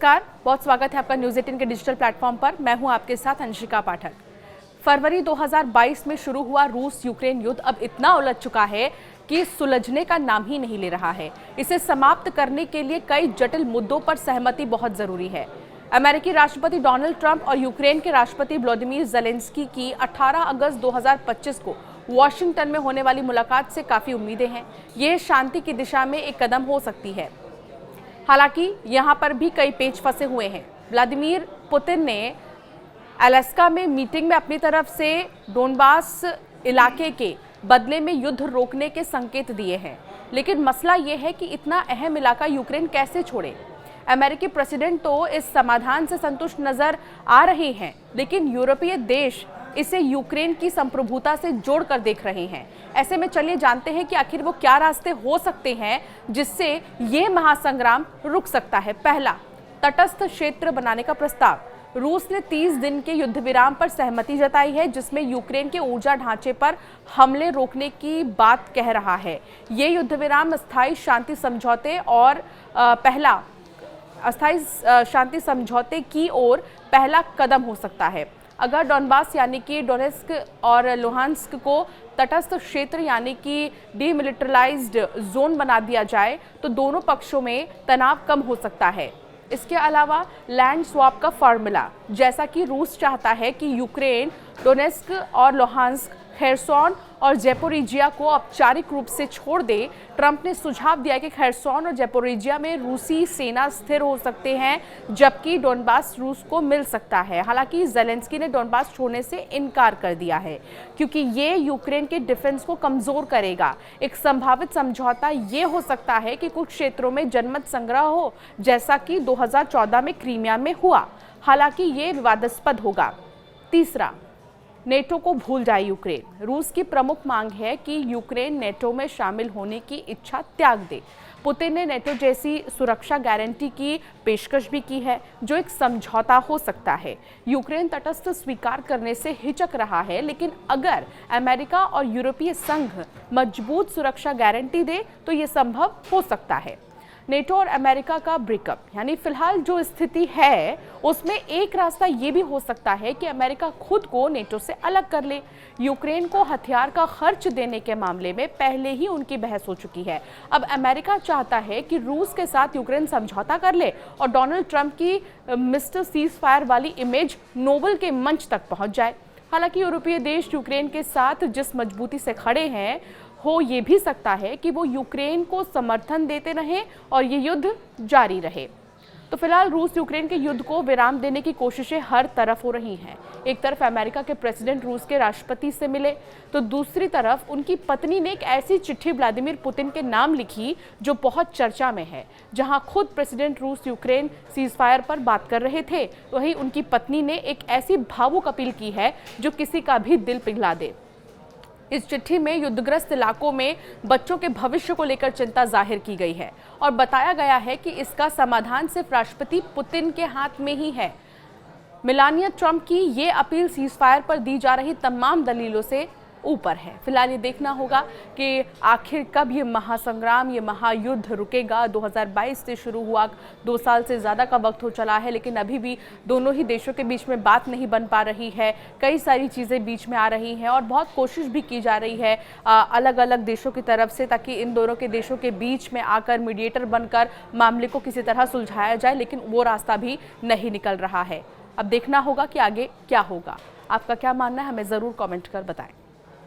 नमस्कार, बहुत स्वागत है आपका न्यूज़ 18 के डिजिटल प्लेटफॉर्म पर। मैं हूं आपके साथ अंशिका पाठक। फरवरी 2022 में शुरू हुआ रूस यूक्रेन युद्ध अब इतना उलझ चुका है कि सुलझने का नाम ही नहीं ले रहा है। इसे समाप्त करने के लिए कई जटिल मुद्दों पर सहमति बहुत जरूरी है। अमेरिकी राष्ट्रपति डोनाल्ड ट्रंप और यूक्रेन के राष्ट्रपति व्लादिमीर ज़ेलेंस्की की 18 अगस्त 2025 को वॉशिंगटन में होने वाली मुलाकात से काफी उम्मीदें हैं। ये शांति की दिशा में एक कदम हो सकती है। हालांकि यहां पर भी कई पेच फंसे हुए हैं। व्लादिमीर पुतिन ने अलास्का में मीटिंग में अपनी तरफ से डोनबास इलाके के बदले में युद्ध रोकने के संकेत दिए हैं, लेकिन मसला यह है कि इतना अहम इलाका यूक्रेन कैसे छोड़े। अमेरिकी प्रेसिडेंट तो इस समाधान से संतुष्ट नजर आ रहे हैं, लेकिन यूरोपीय देश इसे यूक्रेन की संप्रभुता से जोड़कर देख रहे हैं। ऐसे में चलिए जानते हैं कि आखिर वो क्या रास्ते हो सकते हैं जिससे ये महासंग्राम रुक सकता है। पहला, तटस्थ क्षेत्र बनाने का प्रस्ताव। रूस ने 30 दिन के युद्ध विराम पर सहमति जताई है, जिसमें यूक्रेन के ऊर्जा ढांचे पर हमले रोकने की बात कह रहा है। ये युद्ध विराम अस्थायी शांति समझौते और अस्थायी शांति समझौते की ओर पहला कदम हो सकता है। अगर डोनबास यानी कि डोनेस्क और लुहांस्क को तटस्थ क्षेत्र यानी कि डीमिलिटराइज्ड जोन बना दिया जाए तो दोनों पक्षों में तनाव कम हो सकता है। इसके अलावा लैंड स्वैप का फॉर्मूला, जैसा कि रूस चाहता है कि यूक्रेन डोनेस्क और लुहांस्क, खेरसोन और ज़ैपोरिजिया को औपचारिक रूप से छोड़ दे। ट्रंप ने सुझाव दिया कि खेरसोन और ज़ैपोरिजिया में रूसी सेना स्थिर हो सकते हैं, जबकि डोनबास रूस को मिल सकता है। हालांकि ज़ेलेंस्की ने डोनबास छोड़ने से इनकार कर दिया है, क्योंकि ये यूक्रेन के डिफेंस को कमज़ोर करेगा। एक संभावित समझौता ये हो सकता है कि कुछ क्षेत्रों में जनमत संग्रह हो, जैसा कि 2014 में क्रीमिया में हुआ। हालांकि ये विवादास्पद होगा। तीसरा, नेटो को भूल जाए यूक्रेन। रूस की प्रमुख मांग है कि यूक्रेन नेटो में शामिल होने की इच्छा त्याग दे। पुतिन ने नेटो जैसी सुरक्षा गारंटी की पेशकश भी की है, जो एक समझौता हो सकता है। यूक्रेन तटस्थ स्वीकार करने से हिचक रहा है, लेकिन अगर अमेरिका और यूरोपीय संघ मजबूत सुरक्षा गारंटी दे तो ये संभव हो सकता है। नेटो और अमेरिका का ब्रेकअप, यानी फिलहाल जो स्थिति है उसमें एक रास्ता ये भी हो सकता है कि अमेरिका खुद को नेटो से अलग कर ले। यूक्रेन को हथियार का खर्च देने के मामले में पहले ही उनकी बहस हो चुकी है। अब अमेरिका चाहता है कि रूस के साथ यूक्रेन समझौता कर ले और डोनाल्ड ट्रंप की मिस्टर सीज फायर वाली इमेज नोबल के मंच तक पहुंच जाए। हालांकि यूरोपीय देश यूक्रेन के साथ जिस मजबूती से खड़े हैं, हो ये भी सकता है कि वो यूक्रेन को समर्थन देते रहें और ये युद्ध जारी रहे। तो फिलहाल रूस यूक्रेन के युद्ध को विराम देने की कोशिशें हर तरफ हो रही हैं। एक तरफ अमेरिका के प्रेसिडेंट रूस के राष्ट्रपति से मिले, तो दूसरी तरफ उनकी पत्नी ने एक ऐसी चिट्ठी व्लादिमीर पुतिन के नाम लिखी जो बहुत चर्चा में है। जहां खुद प्रेसिडेंट रूस यूक्रेन सीजफायर पर बात कर रहे थे, वहीं उनकी पत्नी ने एक ऐसी भावुक अपील की है जो किसी का भी दिल पिघला दे। इस चिट्ठी में युद्धग्रस्त इलाकों में बच्चों के भविष्य को लेकर चिंता जाहिर की गई है और बताया गया है कि इसका समाधान सिर्फ राष्ट्रपति पुतिन के हाथ में ही है। मेलानिया ट्रंप की ये अपील सीजफायर पर दी जा रही तमाम दलीलों से ऊपर है। फिलहाल ये देखना होगा कि आखिर कब ये महासंग्राम, ये महायुद्ध रुकेगा। 2022 से शुरू हुआ, 2 साल से ज़्यादा का वक्त हो चला है, लेकिन अभी भी दोनों ही देशों के बीच में बात नहीं बन पा रही है। कई सारी चीज़ें बीच में आ रही हैं और बहुत कोशिश भी की जा रही है अलग अलग देशों की तरफ से, ताकि इन दोनों के देशों के बीच में आकर मीडिएटर बनकर मामले को किसी तरह सुलझाया जाए, लेकिन वो रास्ता भी नहीं निकल रहा है। अब देखना होगा कि आगे क्या होगा। आपका क्या मानना है, हमें ज़रूर कमेंट कर बताएं।